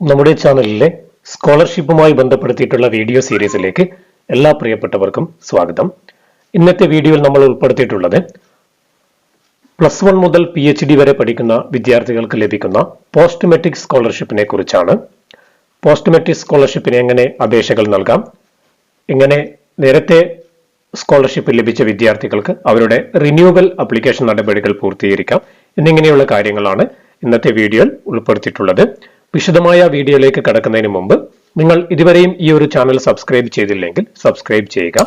നമ്മുടെ ചാനലിലെ സ്കോളർഷിപ്പുമായി ബന്ധപ്പെടുത്തിയിട്ടുള്ള വീഡിയോ സീരീസിലേക്ക് എല്ലാ പ്രിയപ്പെട്ടവർക്കും സ്വാഗതം. ഇന്നത്തെ വീഡിയോയിൽ നമ്മൾ ഉൾപ്പെടുത്തിയിട്ടുള്ളത് +1 മുതൽ PhD വരെ പഠിക്കുന്ന വിദ്യാർത്ഥികൾക്ക് ലഭിക്കുന്ന പോസ്റ്റ് മെട്രിക് സ്കോളർഷിപ്പിനെ കുറിച്ചാണ്. പോസ്റ്റ് മെട്രിക് സ്കോളർഷിപ്പിന് എങ്ങനെ അപേക്ഷകൾ നൽകാം, എങ്ങനെ നേരത്തെ സ്കോളർഷിപ്പ് ലഭിച്ച വിദ്യാർത്ഥികൾക്ക് അവരുടെ റിന്യൂവൽ ആപ്ലിക്കേഷൻ നടപടികൾ പൂർത്തീകരിക്കാം എന്നിങ്ങനെയുള്ള കാര്യങ്ങളാണ് ഇന്നത്തെ വീഡിയോയിൽ ഉൾപ്പെടുത്തിയിട്ടുള്ളത്. വിശദമായ വീഡിയോയിലേക്ക് കടക്കുന്നതിന് മുമ്പ് നിങ്ങൾ ഇതുവരെയും ഈ ഒരു ചാനൽ സബ്സ്ക്രൈബ് ചെയ്തില്ലെങ്കിൽ സബ്സ്ക്രൈബ് ചെയ്യുക.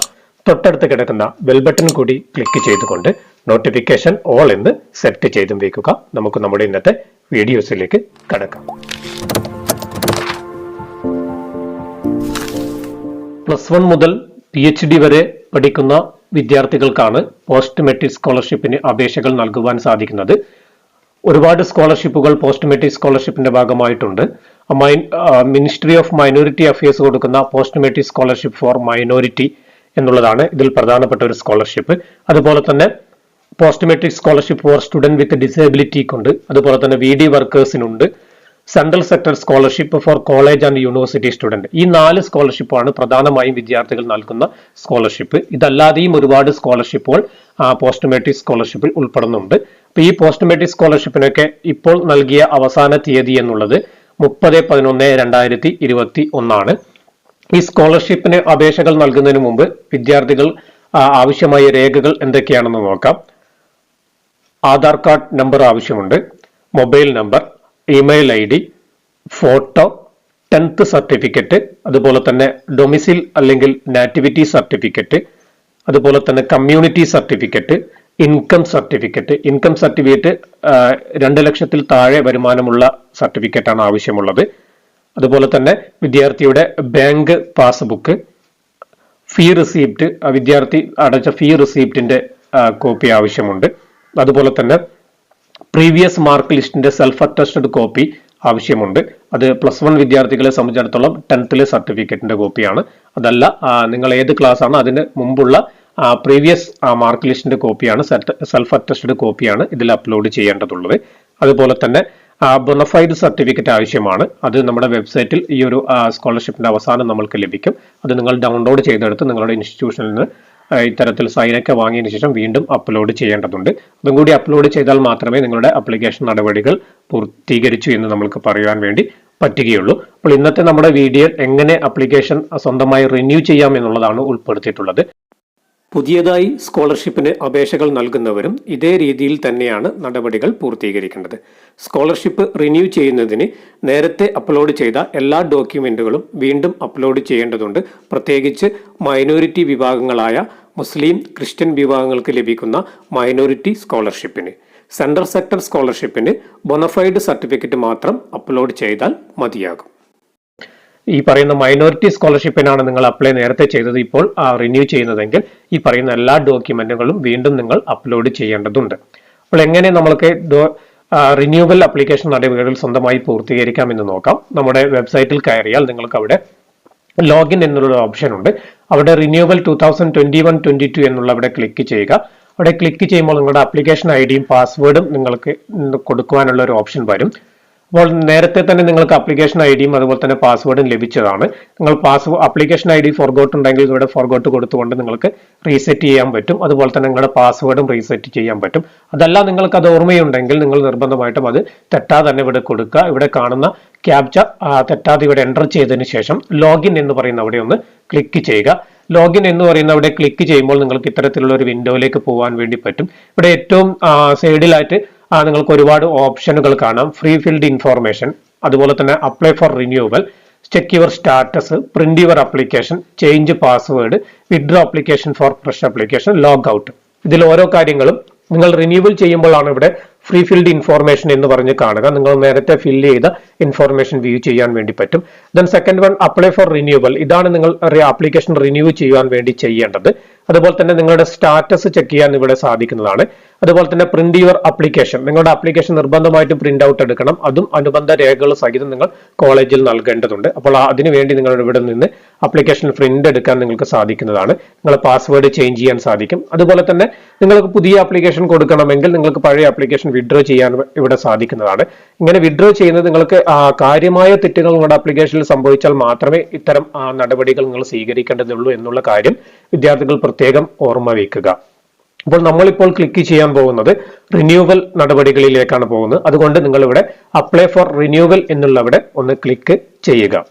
തൊട്ടടുത്ത് കിടക്കുന്ന ബെൽ ബട്ടൺ കൂടി ക്ലിക്ക് ചെയ്തുകൊണ്ട് നോട്ടിഫിക്കേഷൻ ഓൾ എന്ന് സെറ്റ് ചെയ്തും വെക്കുക. നമുക്ക് നമ്മുടെ ഇന്നത്തെ വീഡിയോസിലേക്ക് കടക്കാം. +1 മുതൽ PhD വരെ പഠിക്കുന്ന വിദ്യാർത്ഥികൾക്കാണ് പോസ്റ്റ് മെട്രിക് സ്കോളർഷിപ്പിന് അപേക്ഷകൾ നൽകുവാൻ സാധിക്കുന്നത്. ഒരുപാട് സ്കോളർഷിപ്പുകൾ പോസ്റ്റ് മെട്രിക് സ്കോളർഷിപ്പിന്റെ ഭാഗമായിട്ടുണ്ട്. മിനിസ്ട്രി ഓഫ് മൈനോറിറ്റി അഫയേഴ്സ് കൊടുക്കുന്ന post metric scholarship for minority എന്നുള്ളതാണ് ഇതിൽ പ്രധാനപ്പെട്ട ഒരു സ്കോളർഷിപ്പ്. അതുപോലെ തന്നെ post metric scholarship for student with ഡിസേബിലിറ്റിക്കുണ്ട്. അതുപോലെ തന്നെ VD വർക്കേഴ്സിനുണ്ട്. Central sector scholarship for college and university student. ഈ 4 സ്കോളർഷിപ്പാണ് പ്രധാനമായും വിദ്യാർത്ഥികൾ നൽകുന്ന സ്കോളർഷിപ്പ്. ഇതല്ലാതെയും ഒരുപാട് സ്കോളർഷിപ്പുകൾ പോസ്റ്റ് മെട്രിക് സ്കോളർഷിപ്പിൽ ഉൾപ്പെടുന്നുണ്ട്. അപ്പൊ ഈ പോസ്റ്റ് മെട്രിക് സ്കോളർഷിപ്പിനൊക്കെ ഇപ്പോൾ നൽകിയ അവസാന തീയതി എന്നുള്ളത് 30/11/2021 ഈ സ്കോളർഷിപ്പിന് അപേക്ഷകൾ നൽകുന്നതിന് മുമ്പ് വിദ്യാർത്ഥികൾ ആവശ്യമായ രേഖകൾ എന്തൊക്കെയാണെന്ന് നോക്കാം. ആധാർ കാർഡ് നമ്പർ ആവശ്യമുണ്ട്, mobile number, email ID, photo, 10th certificate, അതുപോലെ തന്നെ ഡൊമിസിൽ അല്ലെങ്കിൽ നാറ്റിവിറ്റി സർട്ടിഫിക്കറ്റ്, അതുപോലെ തന്നെ community certificate, income certificate. Income certificate 2 ലക്ഷത്തിൽ താഴെ വരുമാനമുള്ള സർട്ടിഫിക്കറ്റ് ആണ് ആവശ്യമുള്ളത്. അതുപോലെ തന്നെ വിദ്യാർത്ഥിയുടെ ബാങ്ക് പാസ്ബുക്ക്, ഫീ റിസീപ്റ്റ്, വിദ്യാർത്ഥി അടച്ച ഫീ റിസീപ്റ്റിന്റെ കോപ്പി ആവശ്യമുണ്ട്. അതുപോലെ തന്നെ പ്രീവിയസ് മാർക്ക് ലിസ്റ്റിന്റെ സെൽഫ് അറ്റസ്റ്റഡ് കോപ്പി ആവശ്യമുണ്ട്. അത് +1 വിദ്യാർത്ഥികളെ സംബന്ധിച്ചിടത്തോളം 10th സർട്ടിഫിക്കറ്റിന്റെ കോപ്പിയാണ്. അതല്ല, നിങ്ങൾ ഏത് ക്ലാസ് ആണ് അതിന് മുമ്പുള്ള പ്രീവിയസ് മാർക്ക് ലിസ്റ്റിന്റെ കോപ്പിയാണ്, സെൽഫ് അറ്റസ്റ്റഡ് കോപ്പിയാണ് ഇതിൽ അപ്ലോഡ് ചെയ്യേണ്ടതുള്ളത്. അതുപോലെ തന്നെ ബൊണഫൈഡ് സർട്ടിഫിക്കറ്റ് ആവശ്യമാണ്. അത് നമ്മുടെ വെബ്സൈറ്റിൽ ഈ ഒരു സ്കോളർഷിപ്പിന്റെ അവസാനം നമ്മൾക്ക് ലഭിക്കും. അത് നിങ്ങൾ ഡൗൺലോഡ് ചെയ്തെടുത്ത് നിങ്ങളുടെ ഇൻസ്റ്റിറ്റ്യൂഷനിൽ നിന്ന് ഇത്തരത്തിൽ സൈനൊക്കെ വാങ്ങിയതിനു ശേഷം വീണ്ടും അപ്ലോഡ് ചെയ്യേണ്ടതുണ്ട്. അതും കൂടി അപ്ലോഡ് ചെയ്താൽ മാത്രമേ നിങ്ങളുടെ ആപ്ലിക്കേഷൻ നടപടികൾ പൂർത്തീകരിച്ചു എന്ന് നമുക്ക് പറയാൻ വേണ്ടി പറ്റുകയുള്ളൂ. അപ്പോൾ ഇന്നത്തെ നമ്മുടെ വീഡിയോ എങ്ങനെ ആപ്ലിക്കേഷൻ സ്വന്തമായി റിന്യൂ ചെയ്യാം എന്നുള്ളതാണ് ഉൾപ്പെടുത്തിയിട്ടുള്ളത്. പുതിയതായി സ്കോളർഷിപ്പിന് അപേക്ഷകൾ നൽകുന്നവരും ഇതേ രീതിയിൽ തന്നെയാണ് നടപടികൾ പൂർത്തീകരിക്കേണ്ടത്. സ്കോളർഷിപ്പ് റിന്യൂ ചെയ്യുന്നതിന് നേരത്തെ അപ്ലോഡ് ചെയ്ത എല്ലാ ഡോക്യുമെന്റുകളും വീണ്ടും അപ്ലോഡ് ചെയ്യേണ്ടതുണ്ട്. പ്രത്യേകിച്ച് മൈനോറിറ്റി വിഭാഗങ്ങളായ മുസ്ലിം, ക്രിസ്ത്യൻ വിഭാഗങ്ങൾക്ക് ലഭിക്കുന്ന മൈനോറിറ്റി സ്കോളർഷിപ്പിന്. സെൻട്രൽ സെക്ടർ സ്കോളർഷിപ്പിന് ബൊണഫൈഡ് സർട്ടിഫിക്കറ്റ് മാത്രം അപ്ലോഡ് ചെയ്താൽ മതിയാകും. ഈ പറയുന്ന മൈനോറിറ്റി സ്കോളർഷിപ്പിനാണ് നിങ്ങൾ അപ്ലൈ നേരത്തെ ചെയ്തത് ഇപ്പോൾ റിന്യൂ ചെയ്യുന്നതെങ്കിൽ ഈ പറയുന്ന എല്ലാ ഡോക്യുമെന്റുകളും വീണ്ടും നിങ്ങൾ അപ്ലോഡ് ചെയ്യേണ്ടതുണ്ട്. അപ്പോൾ എങ്ങനെ നമ്മൾക്ക് റിന്യൂവൽ ആപ്ലിക്കേഷൻ നടപടികൾ സ്വന്തമായി പൂർത്തീകരിക്കാം എന്ന് നോക്കാം. നമ്മുടെ വെബ്സൈറ്റിൽ കയറിയാൽ നിങ്ങൾക്ക് അവിടെ ലോഗിൻ എന്നുള്ള ഓപ്ഷൻ ഉണ്ട്. അവിടെ റിന്യൂവൽ 2021-22 എന്നുള്ള അവിടെ ക്ലിക്ക് ചെയ്യുക. അവിടെ ക്ലിക്ക് ചെയ്യുമ്പോൾ നിങ്ങളുടെ ആപ്ലിക്കേഷൻ IDയും പാസ്വേഡും നിങ്ങൾക്ക് കൊടുക്കുവാനുള്ള ഒരു ഓപ്ഷൻ വരും. അപ്പോൾ നേരത്തെ തന്നെ നിങ്ങൾക്ക് ആപ്ലിക്കേഷൻ IDയും അതുപോലെ തന്നെ പാസ്വേഡും ലഭിച്ചതാണ്. നിങ്ങൾ ആപ്ലിക്കേഷൻ ID ഫോർഗോട്ട് ഉണ്ടെങ്കിൽ ഇവിടെ ഫോർഗോട്ട് കൊടുത്തുകൊണ്ട് നിങ്ങൾക്ക് റീസെറ്റ് ചെയ്യാൻ പറ്റും. അതുപോലെ തന്നെ നിങ്ങളുടെ പാസ്വേഡും റീസെറ്റ് ചെയ്യാൻ പറ്റും. അതല്ല നിങ്ങൾക്ക് അത് ഓർമ്മയുണ്ടെങ്കിൽ നിങ്ങൾ നിർബന്ധമായിട്ടും അത് തെറ്റാതെ തന്നെ ഇവിടെ കൊടുക്കുക. ഇവിടെ കാണുന്ന ക്യാപ്ച തെറ്റാതെ ഇവിടെ എൻ്റർ ചെയ്തതിന് ശേഷം ലോഗിൻ എന്ന് പറയുന്ന അവിടെ ഒന്ന് ക്ലിക്ക് ചെയ്യുക. ലോഗിൻ എന്ന് പറയുന്ന അവിടെ ക്ലിക്ക് ചെയ്യുമ്പോൾ നിങ്ങൾക്ക് ഇത്തരത്തിലുള്ള ഒരു വിൻഡോയിലേക്ക് പോകാൻ വേണ്ടി പറ്റും. ഇവിടെ ഏറ്റവും സൈഡിലായിട്ട് നിങ്ങൾക്ക് ഒരുപാട് ഓപ്ഷനുകൾ കാണാം. ഫ്രീ ഫിൽഡ് ഇൻഫോർമേഷൻ, അതുപോലെ തന്നെ apply for renewal, check your status, print your application, change password, withdraw application for fresh application, log out. ഇതിൽ ഓരോ കാര്യങ്ങളും നിങ്ങൾ റിന്യൂവൽ ചെയ്യുമ്പോഴാണ് ഇവിടെ ഫ്രീ ഫിൽഡ് ഇൻഫോർമേഷൻ എന്ന് പറഞ്ഞ് കാണുക. നിങ്ങൾ നേരത്തെ ഫില്ല് ചെയ്ത ഇൻഫോർമേഷൻ വ്യൂ ചെയ്യാൻ വേണ്ടി പറ്റും. Then second one apply for renewal. ഇതാണ് നിങ്ങൾ ആപ്ലിക്കേഷൻ റിന്യൂ ചെയ്യാൻ വേണ്ടി ചെയ്യേണ്ടത്. അതുപോലെ തന്നെ നിങ്ങളുടെ സ്റ്റാറ്റസ് ചെക്ക് ചെയ്യാൻ ഇവിടെ സാധിക്കുന്നതാണ്. അതുപോലെ തന്നെ പ്രിന്റ് യുവർ ആപ്ലിക്കേഷൻ, നിങ്ങളുടെ ആപ്ലിക്കേഷൻ നിർബന്ധമായിട്ടും പ്രിന്റ് ഔട്ട് എടുക്കണം. അതും അനുബന്ധ രേഖകൾ സഹിതം നിങ്ങൾ കോളേജിൽ നൽകേണ്ടതുണ്ട്. അപ്പോൾ അതിനുവേണ്ടി നിങ്ങൾ ഇവിടെ നിന്ന് ആപ്ലിക്കേഷൻ പ്രിന്റ് എടുക്കാൻ നിങ്ങൾക്ക് സാധിക്കുന്നതാണ്. നിങ്ങൾ പാസ്വേഡ് ചേഞ്ച് ചെയ്യാൻ സാധിക്കും. അതുപോലെ തന്നെ നിങ്ങൾക്ക് പുതിയ ആപ്ലിക്കേഷൻ കൊടുക്കണമെങ്കിൽ നിങ്ങൾക്ക് പഴയ ആപ്ലിക്കേഷൻ വിഡ്രോ ചെയ്യാൻ ഇവിടെ സാധിക്കുന്നതാണ്. ഇങ്ങനെ വിഡ്രോ ചെയ്യുന്നത് നിങ്ങൾക്ക് കാര്യമായ തെറ്റുകൾ നിങ്ങളുടെ ആപ്ലിക്കേഷനിൽ സംഭവിച്ചാൽ മാത്രമേ ഇത്തരം നടപടികൾ നിങ്ങൾ സ്വീകരിക്കേണ്ടതുള്ളൂ എന്നുള്ള കാര്യം വിദ്യാർത്ഥികൾ പ്രത്യേകം ഓർമ്മ വയ്ക്കുക. അപ്പോൾ നമ്മളിപ്പോൾ ക്ലിക്ക് ചെയ്യാൻ പോകുന്നത് റിന്യൂവൽ നടപടികളിലേക്കാണ് പോകുന്നത്. അതുകൊണ്ട് നിങ്ങൾ ഇവിടെ അപ്ലൈ ഫോർ റിന്യൂവൽ എന്നുള്ളവിടെ ഒന്ന് ക്ലിക്ക് ചെയ്യുക.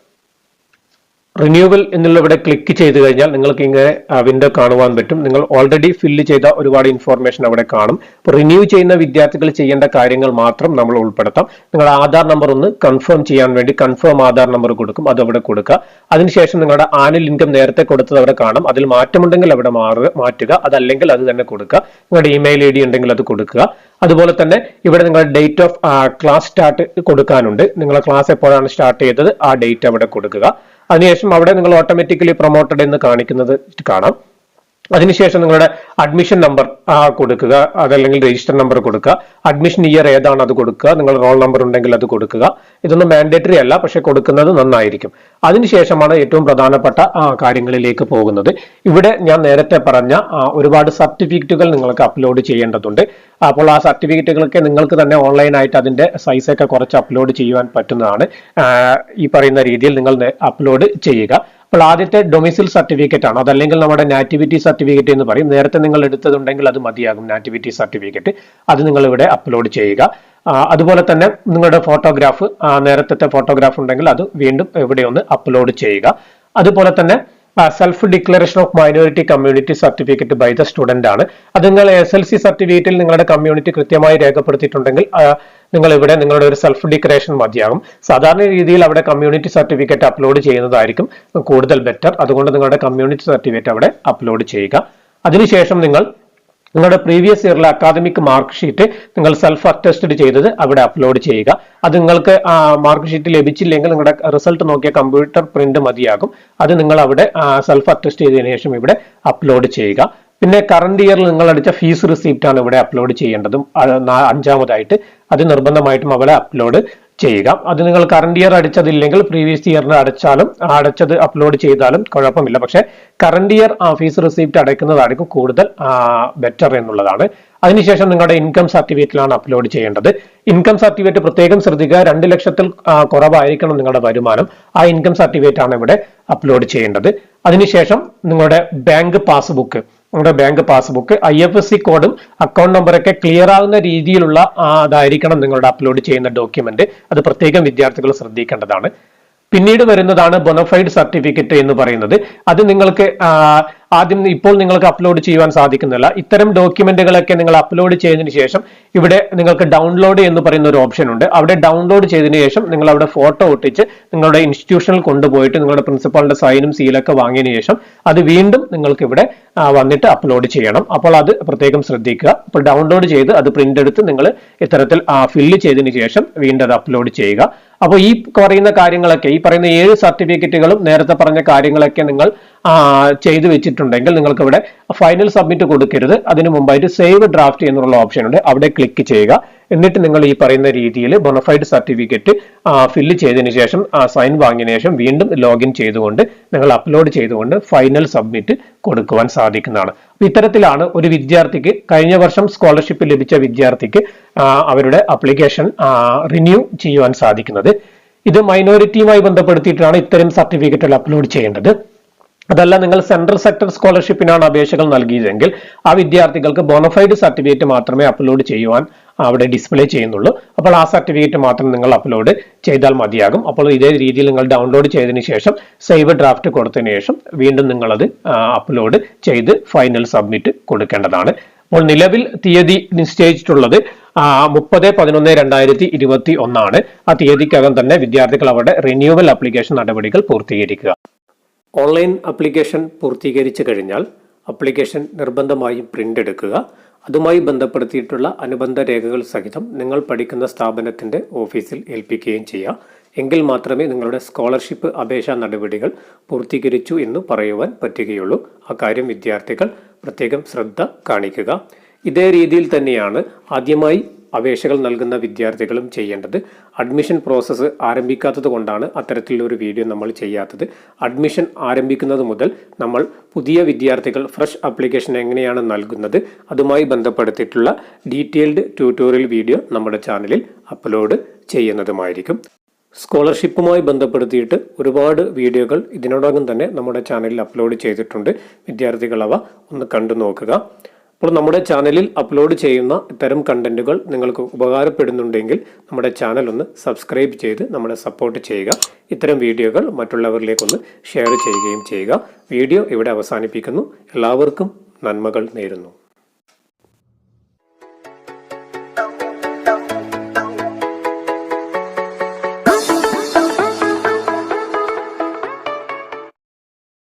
റിന്യൂവൽ എന്നുള്ളവിടെ ക്ലിക്ക് ചെയ്ത് കഴിഞ്ഞാൽ നിങ്ങൾക്ക് ഇങ്ങനെ വിൻഡോ കാണുവാൻ പറ്റും. നിങ്ങൾ ഓൾറെഡി ഫില്ല് ചെയ്ത ഒരുപാട് ഇൻഫോർമേഷൻ അവിടെ കാണും. അപ്പോൾ റിന്യൂ ചെയ്യുന്ന വിദ്യാർത്ഥികൾ ചെയ്യേണ്ട കാര്യങ്ങൾ മാത്രം നമ്മൾ ഉൾപ്പെടുത്താം. നിങ്ങളുടെ ആധാർ നമ്പർ ഒന്ന് കൺഫേം ചെയ്യാൻ വേണ്ടി കൺഫേം ആധാർ നമ്പർ കൊടുക്കും, അത് അവിടെ കൊടുക്കുക. അതിനുശേഷം നിങ്ങളുടെ ആനുവൽ ഇൻകം നേരത്തെ കൊടുത്തത് അവിടെ കാണാം. അതിൽ മാറ്റമുണ്ടെങ്കിൽ അവിടെ മാറ്റുക, അതല്ലെങ്കിൽ അത് തന്നെ കൊടുക്കുക. നിങ്ങളുടെ ഇമെയിൽ ID ഉണ്ടെങ്കിൽ അത് കൊടുക്കുക. അതുപോലെ തന്നെ ഇവിടെ നിങ്ങളുടെ ഡേറ്റ് ഓഫ് ക്ലാസ് സ്റ്റാർട്ട് കൊടുക്കാനുണ്ട്. നിങ്ങളുടെ ക്ലാസ് എപ്പോഴാണ് സ്റ്റാർട്ട് ചെയ്തത് ആ ഡേറ്റ് അവിടെ കൊടുക്കുക. അതിനുശേഷം അവിടെ നിങ്ങൾ ഓട്ടോമാറ്റിക്കലി പ്രൊമോട്ടഡ് എന്ന് കാണിക്കുന്നത് കാണാം. അതിനുശേഷം നിങ്ങളുടെ അഡ്മിഷൻ നമ്പർ കൊടുക്കുക, അതല്ലെങ്കിൽ രജിസ്റ്റർ നമ്പർ കൊടുക്കുക. അഡ്മിഷൻ ഇയർ ഏതാണ് അത് കൊടുക്കുക. നിങ്ങൾ റോൾ നമ്പർ ഉണ്ടെങ്കിൽ അത് കൊടുക്കുക. ഇതൊന്നും മാൻഡേറ്ററി അല്ല, പക്ഷെ കൊടുക്കുന്നത് നന്നായിരിക്കും. അതിനുശേഷമാണ് ഏറ്റവും പ്രധാനപ്പെട്ട കാര്യങ്ങളിലേക്ക് പോകുന്നത്. ഇവിടെ ഞാൻ നേരത്തെ പറഞ്ഞ ഒരുപാട് സർട്ടിഫിക്കറ്റുകൾ നിങ്ങൾക്ക് അപ്ലോഡ് ചെയ്യേണ്ടതുണ്ട്. അപ്പോൾ ആ സർട്ടിഫിക്കറ്റുകളൊക്കെ നിങ്ങൾക്ക് തന്നെ ഓൺലൈനായിട്ട് അതിന്റെ സൈസൊക്കെ കുറച്ച് അപ്ലോഡ് ചെയ്യുവാൻ പറ്റുന്നതാണ്. ഈ പറയുന്ന രീതിയിൽ നിങ്ങൾ അപ്ലോഡ് ചെയ്യുക. അപ്പോൾ ആദ്യത്തെ ഡൊമിസിൽ സർട്ടിഫിക്കറ്റ് ആണ്, അതല്ലെങ്കിൽ നമ്മുടെ നാറ്റിവിറ്റി സർട്ടിഫിക്കറ്റ് എന്ന് പറയും. നേരത്തെ നിങ്ങൾ എടുത്തതുണ്ടെങ്കിൽ അത് മതിയാകും, നാറ്റിവിറ്റി സർട്ടിഫിക്കറ്റ്. അത് നിങ്ങൾ ഇവിടെ അപ്ലോഡ് ചെയ്യുക. അതുപോലെ തന്നെ നിങ്ങളുടെ ഫോട്ടോഗ്രാഫ്, നേരത്തെ ഫോട്ടോഗ്രാഫ് ഉണ്ടെങ്കിൽ അത് വീണ്ടും ഇവിടെ ഒന്ന് അപ്ലോഡ് ചെയ്യുക. അതുപോലെ തന്നെ self declaration of minority community certificate by the student ആണ്. അത് നിങ്ങൾ SLC സർട്ടിഫിക്കറ്റിൽ നിങ്ങളുടെ കമ്മ്യൂണിറ്റി കൃത്യമായി രേഖപ്പെടുത്തിയിട്ടുണ്ടെങ്കിൽ നിങ്ങൾ ഇവിടെ നിങ്ങളുടെ ഒരു സെൽഫ് ഡിക്ലറേഷൻ മതിയാകും. സാധാരണ രീതിയിൽ അവിടെ കമ്മ്യൂണിറ്റി സർട്ടിഫിക്കറ്റ് അപ്ലോഡ് ചെയ്യുന്നതായിരിക്കും കൂടുതൽ ബെറ്റർ. അതുകൊണ്ട് നിങ്ങളുടെ കമ്മ്യൂണിറ്റി സർട്ടിഫിക്കറ്റ് അവിടെ അപ്ലോഡ് ചെയ്യുക. അതിനുശേഷം നിങ്ങളുടെ പ്രീവിയസ് ഇയറിലെ അക്കാദമിക് മാർക്ക് ഷീറ്റ് നിങ്ങൾ സെൽഫ് അറ്റസ്റ്റഡ് ചെയ്തത് അവിടെ അപ്ലോഡ് ചെയ്യുക. അത് നിങ്ങൾക്ക് മാർക്ക് ഷീറ്റ് ലഭിച്ചില്ലെങ്കിൽ നിങ്ങളുടെ റിസൾട്ട് നോക്കിയ കമ്പ്യൂട്ടർ പ്രിന്റ് മതിയാകും. അത് നിങ്ങൾ അവിടെ സെൽഫ് അറ്റസ്റ്റ് ചെയ്തതിനു ശേഷം ഇവിടെ അപ്ലോഡ് ചെയ്യുക. പിന്നെ കറന്റ് ഇയറിൽ നിങ്ങൾ അടിച്ച ഫീസ് റിസീപ്റ്റ് ആണ് ഇവിടെ അപ്ലോഡ് ചെയ്യേണ്ടതും. അഞ്ചാമതായിട്ട് അത് നിർബന്ധമായിട്ടും അവിടെ അപ്ലോഡ് ചെയ്യുക. അത് നിങ്ങൾ കറന്റ് ഇയർ അടിച്ചതില്ലെങ്കിൽ പ്രീവിയസ് ഇയറിന് അടച്ചത് അപ്ലോഡ് ചെയ്താലും കുഴപ്പമില്ല. പക്ഷെ കറന്റ് ഇയർ ഫീസ് റിസീപ്റ്റ് അടയ്ക്കുന്നതായിരിക്കും കൂടുതൽ ബെറ്റർ എന്നുള്ളതാണ്. അതിനുശേഷം നിങ്ങളുടെ ഇൻകം സർട്ടിഫിക്കറ്റിലാണ് അപ്ലോഡ് ചെയ്യേണ്ടത്. ഇൻകം സർട്ടിഫിക്കറ്റ് പ്രത്യേകം ശ്രദ്ധിക്കുക, 2 ലക്ഷത്തിൽ കുറവായിരിക്കണം നിങ്ങളുടെ വരുമാനം. ആ ഇൻകം സർട്ടിഫിക്കറ്റ് ആണ് ഇവിടെ അപ്ലോഡ് ചെയ്യേണ്ടത്. അതിനുശേഷം നിങ്ങളുടെ ബാങ്ക് പാസ്ബുക്ക്, IFSC കോഡും അക്കൗണ്ട് നമ്പറൊക്കെ ക്ലിയർ ആകുന്ന രീതിയിലുള്ള അതായിരിക്കണം നിങ്ങളുടെ അപ്ലോഡ് ചെയ്യുന്ന ഡോക്യുമെന്റ്. അത് പ്രത്യേകം വിദ്യാർത്ഥികൾ ശ്രദ്ധിക്കേണ്ടതാണ്. പിന്നീട് വരുന്നതാണ് ബൊണഫൈഡ് സർട്ടിഫിക്കറ്റ് എന്ന് പറയുന്നത്. അത് നിങ്ങൾക്ക് ആദ്യം ഇപ്പോൾ നിങ്ങൾക്ക് അപ്ലോഡ് ചെയ്യുവാൻ സാധിക്കുന്നില്ല. ഇത്തരം ഡോക്യുമെന്റുകളൊക്കെ നിങ്ങൾ അപ്ലോഡ് ചെയ്തതിനു ശേഷം ഇവിടെ നിങ്ങൾക്ക് ഡൗൺലോഡ് എന്ന് പറയുന്ന ഒരു ഓപ്ഷൻ ഉണ്ട്. അവിടെ ഡൗൺലോഡ് ചെയ്തതിനു ശേഷം നിങ്ങൾ അവിടെ ഫോട്ടോ ഒട്ടിച്ച് നിങ്ങളുടെ ഇൻസ്റ്റിറ്റ്യൂഷനിൽ കൊണ്ടുപോയിട്ട് നിങ്ങളുടെ പ്രിൻസിപ്പാളിന്റെ സൈനും സീലൊക്കെ വാങ്ങിയതിനു ശേഷം അത് വീണ്ടും നിങ്ങൾക്ക് ഇവിടെ വന്നിട്ട് അപ്ലോഡ് ചെയ്യണം. അപ്പോൾ അത് പ്രത്യേകം ശ്രദ്ധിക്കുക. അപ്പോൾ ഡൗൺലോഡ് ചെയ്ത് അത് പ്രിന്റ് എടുത്ത് നിങ്ങൾ ഇത്തരത്തിൽ ഫില്ല് ചെയ്തതിനു ശേഷം വീണ്ടും അത് അപ്ലോഡ് ചെയ്യുക. അപ്പോൾ ഈ പറയുന്ന കാര്യങ്ങളൊക്കെ, ഈ പറയുന്ന 7 സർട്ടിഫിക്കറ്റുകളും നേരത്തെ പറഞ്ഞ കാര്യങ്ങളൊക്കെ നിങ്ങൾ ചെയ്തു വെച്ചിട്ടുണ്ടെങ്കിൽ നിങ്ങൾക്ക് ഇവിടെ ഫൈനൽ സബ്മിറ്റ് കൊടുക്കരുത്. അതിനു മുമ്പായിട്ട് സേവ് ഡ്രാഫ്റ്റ് എന്നുള്ള ഓപ്ഷൻ ഉണ്ട്, അവിടെ ക്ലിക്ക് ചെയ്യുക. എന്നിട്ട് നിങ്ങൾ ഈ പറയുന്ന രീതിയിൽ ബൊണഫൈഡ് സർട്ടിഫിക്കറ്റ് ഫില്ല് ചെയ്തതിനു ശേഷം സൈൻ വാങ്ങിയതിനു ശേഷം വീണ്ടും ലോഗിൻ ചെയ്തുകൊണ്ട് നിങ്ങൾ അപ്ലോഡ് ചെയ്തുകൊണ്ട് ഫൈനൽ സബ്മിറ്റ് കൊടുക്കുവാൻ സാധിക്കുന്നതാണ്. ഇത്തരത്തിലാണ് ഒരു വിദ്യാർത്ഥിക്ക്, കഴിഞ്ഞ വർഷം സ്കോളർഷിപ്പ് ലഭിച്ച വിദ്യാർത്ഥിക്ക് അവരുടെ ആപ്ലിക്കേഷൻ റിന്യൂ ചെയ്യുവാൻ സാധിക്കുന്നത്. ഇത് മൈനോറിറ്റിയുമായി ബന്ധപ്പെടുത്തിയിട്ടാണ് ഇത്തരം സർട്ടിഫിക്കറ്റുകൾ അപ്ലോഡ് ചെയ്യേണ്ടത്. അതല്ല നിങ്ങൾ സെൻട്രൽ സെക്ടർ സ്കോളർഷിപ്പിനാണ് അപേക്ഷകൾ നൽകിയതെങ്കിൽ ആ വിദ്യാർത്ഥികൾക്ക് ബോണഫൈഡ് സർട്ടിഫിക്കറ്റ് മാത്രമേ അപ്ലോഡ് ചെയ്യുവാൻ അവിടെ ഡിസ്പ്ലേ ചെയ്യുന്നുള്ളൂ. അപ്പോൾ ആ സർട്ടിഫിക്കറ്റ് മാത്രം നിങ്ങൾ അപ്ലോഡ് ചെയ്താൽ മതിയാകും. അപ്പോൾ ഇതേ രീതിയിൽ നിങ്ങൾ ഡൗൺലോഡ് ചെയ്തതിനു ശേഷം സേവ് ഡ്രാഫ്റ്റ് കൊടുത്തതിനു ശേഷം വീണ്ടും നിങ്ങളത് അപ്ലോഡ് ചെയ്ത് ഫൈനൽ സബ്മിറ്റ് കൊടുക്കേണ്ടതാണ്. അപ്പോൾ നിലവിൽ തീയതി നിശ്ചയിച്ചിട്ടുള്ളത് 30/11/2021 ആണ്. ആ തീയതിക്കകം തന്നെ വിദ്യാർത്ഥികൾ അവരുടെ റിന്യൂവൽ ആപ്ലിക്കേഷൻ നടപടികൾ പൂർത്തീകരിക്കുക. ഓൺലൈൻ ആപ്ലിക്കേഷൻ പൂർത്തീകരിച്ചു കഴിഞ്ഞാൽ ആപ്ലിക്കേഷൻ നിർബന്ധമായും പ്രിന്റ് എടുക്കുക. അതുമായി ബന്ധപ്പെടുത്തിയിട്ടുള്ള അനുബന്ധ രേഖകൾ സഹിതം നിങ്ങൾ പഠിക്കുന്ന സ്ഥാപനത്തിൻ്റെ ഓഫീസിൽ ഏൽപ്പിക്കുകയും ചെയ്യുക. എങ്കിൽ മാത്രമേ നിങ്ങളുടെ സ്കോളർഷിപ്പ് അപേക്ഷാ നടപടികൾ പൂർത്തീകരിച്ചു എന്ന് പറയുവാൻ പറ്റുകയുള്ളൂ. ആ കാര്യം വിദ്യാർത്ഥികൾ പ്രത്യേകം ശ്രദ്ധ കാണിക്കുക. ഇതേ രീതിയിൽ തന്നെയാണ് ആദ്യമായി അപേക്ഷകൾ നൽകുന്ന വിദ്യാർത്ഥികളും ചെയ്യേണ്ടത്. അഡ്മിഷൻ പ്രോസസ്സ് ആരംഭിക്കാത്തത് കൊണ്ടാണ് അത്തരത്തിലൊരു വീഡിയോ നമ്മൾ ചെയ്യാത്തത്. അഡ്മിഷൻ ആരംഭിക്കുന്നത് മുതൽ നമ്മൾ പുതിയ വിദ്യാർത്ഥികൾ ഫ്രഷ് ആപ്ലിക്കേഷൻ എങ്ങനെയാണ് നൽകുന്നത് അതുമായി ബന്ധപ്പെടുത്തിയിട്ടുള്ള ഡീറ്റെയിൽഡ് ട്യൂട്ടോറിയൽ വീഡിയോ നമ്മുടെ ചാനലിൽ അപ്ലോഡ് ചെയ്യുന്നതുമായിരിക്കും. സ്കോളർഷിപ്പുമായി ബന്ധപ്പെടുത്തിയിട്ട് ഒരുപാട് വീഡിയോകൾ ഇതിനോടകം തന്നെ നമ്മുടെ ചാനലിൽ അപ്ലോഡ് ചെയ്തിട്ടുണ്ട്. വിദ്യാർത്ഥികൾ അവ ഒന്ന് കണ്ടു നോക്കുക. അപ്പോൾ നമ്മുടെ ചാനലിൽ അപ്ലോഡ് ചെയ്യുന്ന ഇത്തരം കണ്ടന്റുകൾ നിങ്ങൾക്ക് ഉപകാരപ്പെടുന്നുണ്ടെങ്കിൽ നമ്മുടെ ചാനൽ ഒന്ന് സബ്സ്ക്രൈബ് ചെയ്ത് നമ്മളെ സപ്പോർട്ട് ചെയ്യുക. ഇത്തരം വീഡിയോകൾ മറ്റുള്ളവരിലേക്കൊന്ന് ഷെയർ ചെയ്യുകയും ചെയ്യുക. വീഡിയോ ഇവിടെ അവസാനിപ്പിക്കുന്നു. എല്ലാവർക്കും നന്മകൾ നേരുന്നു.